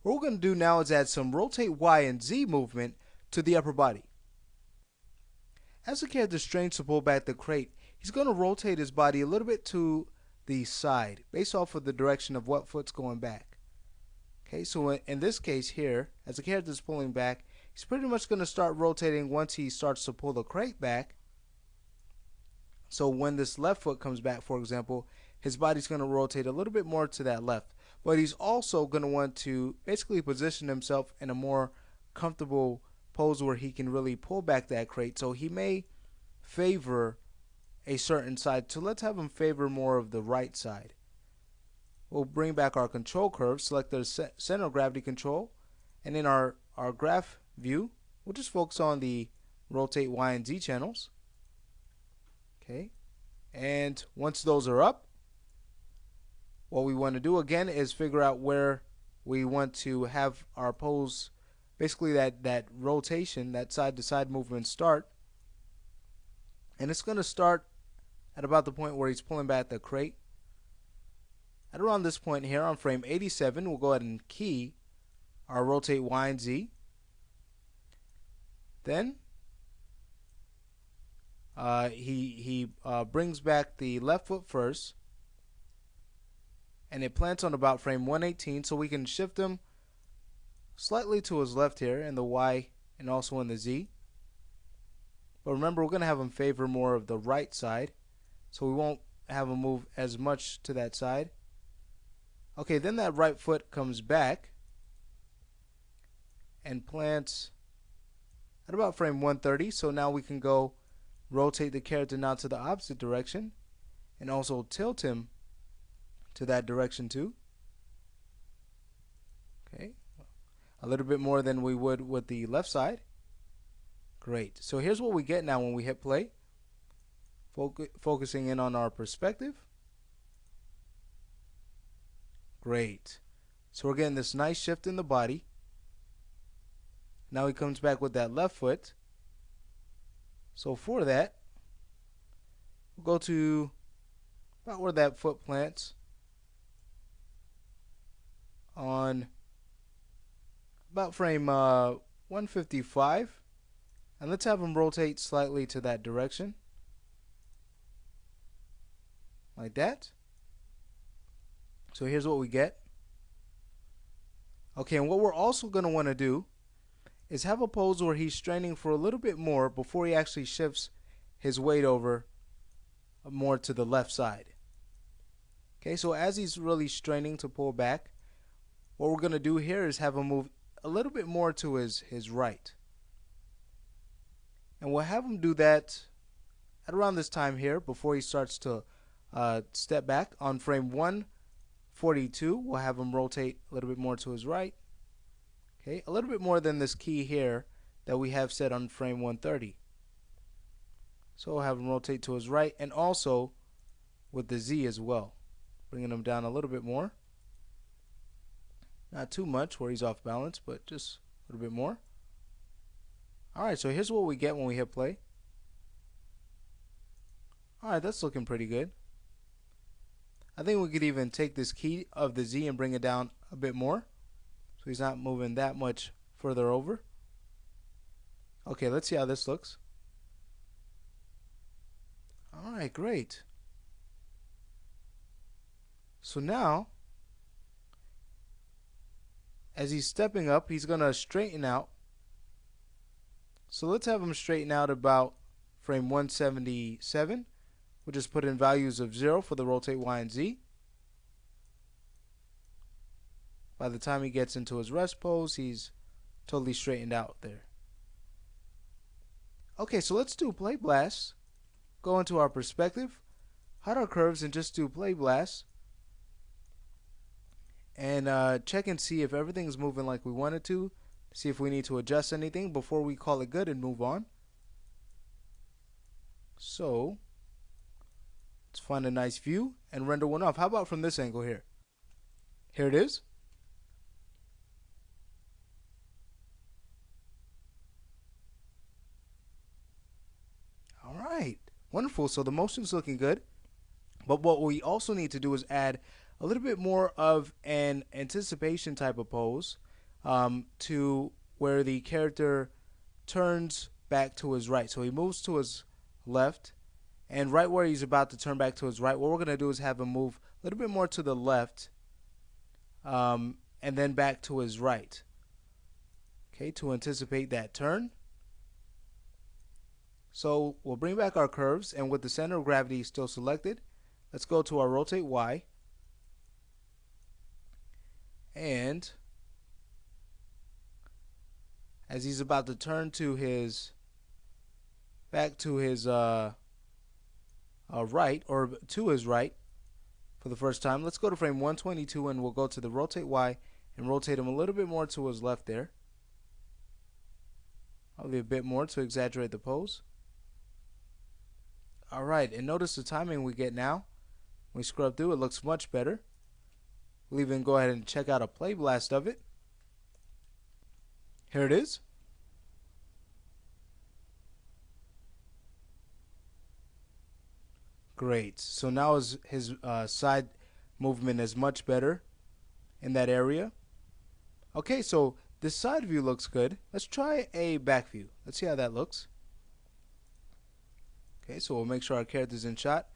What we're going to do now is add some rotate Y and Z movement to the upper body. As the character strains to pull back the crate, he's going to rotate his body a little bit to the side based off of the direction of what foot's going back. Okay, so in this case here, as the character is pulling back, he's pretty much going to start rotating once he starts to pull the crate back. So when this left foot comes back, for example, his body's going to rotate a little bit more to that left. But he's also going to want to basically position himself in a more comfortable pose where he can really pull back that crate. So he may favor a certain side. So let's have him favor more of the right side. We'll bring back our control curve, select the center of gravity control, and in our graph view, we'll just focus on the rotate Y and Z channels. Okay, and once those are up, what we want to do again is figure out where we want to have our pose, basically that rotation, that side to side movement start. And it's going to start at about the point where he's pulling back the crate. At around this point here on frame 87, we'll go ahead and key our rotate Y and Z. Then he brings back the left foot first, and it plants on about frame 118, so we can shift him slightly to his left here in the Y and also in the Z. But remember, we're going to have him favor more of the right side, so we won't have him move as much to that side. Okay, then that right foot comes back and plants at about frame 130, so now we can go rotate the character now to the opposite direction and also tilt him to that direction too. Okay, a little bit more than we would with the left side. Great. So here's what we get now when we hit play. Focusing in on our perspective. Great. So we're getting this nice shift in the body. Now he comes back with that left foot. So for that, we'll go to about where that foot plants on about frame 155, and let's have him rotate slightly to that direction like that. So here's what we get. Okay, and what we're also going to want to do is have a pose where he's straining for a little bit more before he actually shifts his weight over more to the left side. Okay, so as he's really straining to pull back, what we're going to do here is have him move a little bit more to his right. And we'll have him do that at around this time here before he starts to step back. On frame 142, we'll have him rotate a little bit more to his right. Okay, a little bit more than this key here that we have set on frame 130. So we'll have him rotate to his right, and also with the Z as well, bringing him down a little bit more. Not too much where he's off balance, but just a little bit more. Alright, so here's what we get when we hit play. Alright, that's looking pretty good. I think we could even take this key of the Z and bring it down a bit more, so he's not moving that much further over. Okay, let's see how this looks. Alright, great. So now, as he's stepping up, he's going to straighten out. So let's have him straighten out about frame 177. We'll just put in values of 0 for the rotate Y and Z. By the time he gets into his rest pose, he's totally straightened out there. Okay, so let's do play blast. Go into our perspective, hide our curves, and just do play blast. And check and see if everything's moving like we want it to. See if we need to adjust anything before we call it good and move on. So let's find a nice view and render one off. How about from this angle here? Here it is. All right, wonderful. So the motion's looking good. But what we also need to do is add a little bit more of an anticipation type of pose to where the character turns back to his right. So he moves to his left, and right where he's about to turn back to his right, what we're going to do is have him move a little bit more to the left, and then back to his right. Okay, to anticipate that turn. So we'll bring back our curves, and with the center of gravity still selected, let's go to our rotate Y, and as he's about to turn to his back to his right, or to his right for the first time, let's go to frame 122 and we'll go to the rotate Y and rotate him a little bit more to his left there. Probably a bit more to exaggerate the pose. Alright, and notice the timing we get now. When we scrub through, it looks much better. We'll even go ahead and check out a play blast of it. Here it is. Great. So now his side movement is much better in that area. Okay, so this side view looks good. Let's try a back view. Let's see how that looks. Okay, so we'll make sure our character's in shot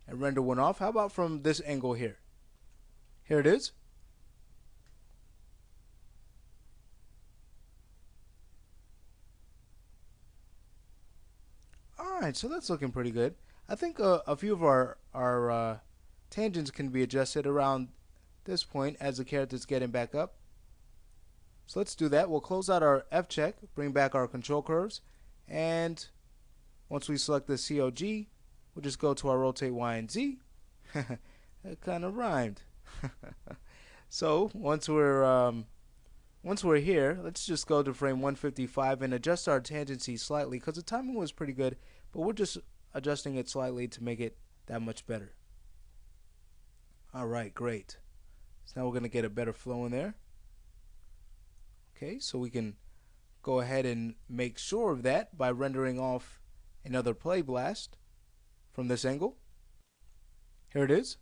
and render one off. How about from this angle here? Here it is. Alright, so that's looking pretty good. I think a few of our tangents can be adjusted around this point as the character's getting back up. So let's do that. We'll close out our F check, bring back our control curves, and once we select the COG, we'll just go to our rotate Y and Z. That kind of rhymed. So once we're here, let's just go to frame 155 and adjust our tangency slightly because the timing was pretty good, but we're just adjusting it slightly to make it that much better. Alright, great. So now we're going to get a better flow in there. Okay, so we can go ahead and make sure of that by rendering off another play blast from this angle. Here it is.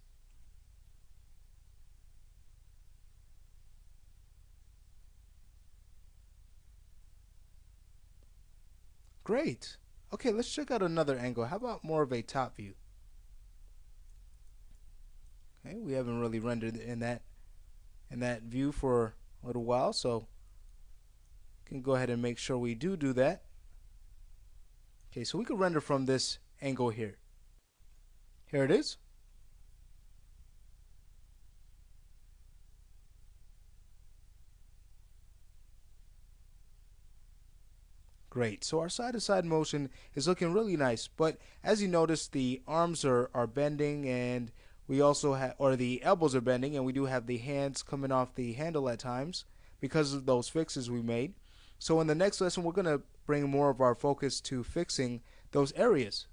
Great. Okay, let's check out another angle. How about more of a top view? Okay, we haven't really rendered in that view for a little while, so can go ahead and make sure we do that. Okay, so we can render from this angle here. Here it is. Great. So our side-to-side motion is looking really nice, but as you notice, the arms are bending, and we also have, or the elbows are bending, and we do have the hands coming off the handle at times because of those fixes we made. So in the next lesson, we're going to bring more of our focus to fixing those areas.